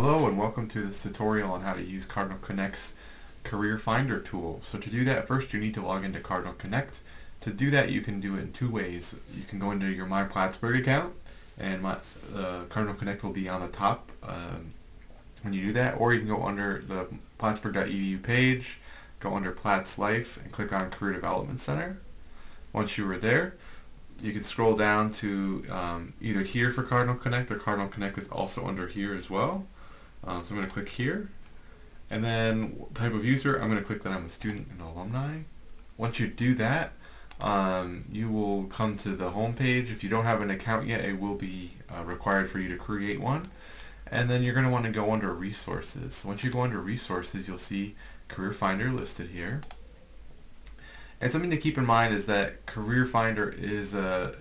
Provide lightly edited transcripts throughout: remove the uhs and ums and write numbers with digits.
Hello and welcome to this tutorial on how to use CardinalConnect's Career Finder tool. So to do that, first you need to log into CardinalConnect. To do that, you can do it in two ways. You can go into your My Plattsburgh account, and CardinalConnect will be on the top when you do that, or you can go under the plattsburgh.edu page, go under Platts Life, and click on Career Development Center. Once you are there, you can scroll down to either here for CardinalConnect, or CardinalConnect is also under here as well. So I'm going to click here, and then type of user, I'm going to click that I'm a student and alumni. Once you do that, you will come to the home page. If you don't have an account yet, it will be required for you to create one. And then you're going to want to go under resources. Once you go under resources, you'll see Career Finder listed here. And something to keep in mind is that Career Finder is a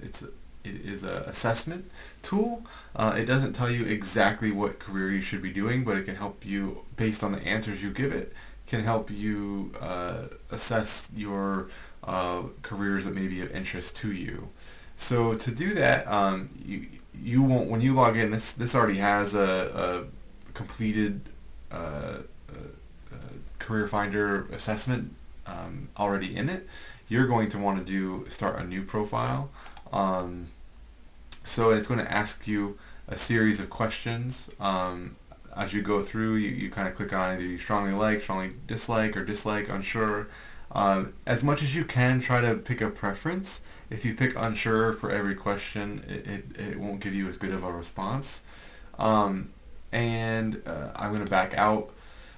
assessment tool. It doesn't tell you exactly what career you should be doing, but it can help you, based on the answers you give it, can help you assess your careers that may be of interest to you. So to do that, you won't, when you log in, this already has a completed Career Finder assessment already in it. You're going to want to start a new profile. So it's going to ask you a series of questions. As you go through, you kind of click on either you strongly like, strongly dislike, or dislike, unsure. As much as you can, try to pick a preference. If you pick unsure for every question, it won't give you as good of a response. I'm going to back out.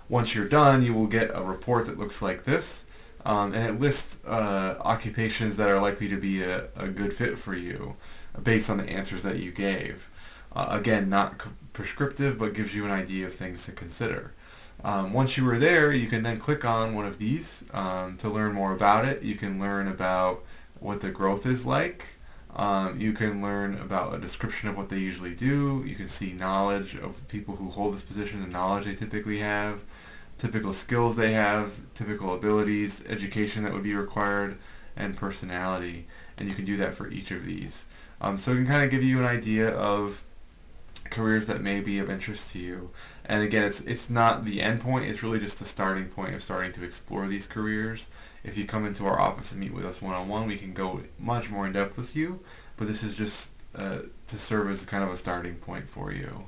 Once you're done, you will get a report that looks like this. And it lists occupations that are likely to be a good fit for you based on the answers that you gave. Again, not prescriptive, but gives you an idea of things to consider. Once you are there, you can then click on one of these to learn more about it. You can learn about what the growth is like. You can learn about a description of what they usually do. You can see knowledge of people who hold this position, the knowledge they typically have, typical skills they have, typical abilities, education that would be required, and personality. And you can do that for each of these. So it can kind of give you an idea of careers that may be of interest to you. And again, it's not the end point, it's really just the starting point of starting to explore these careers. If you come into our office and meet with us one-on-one, we can go much more in depth with you, but this is just to serve as kind of a starting point for you.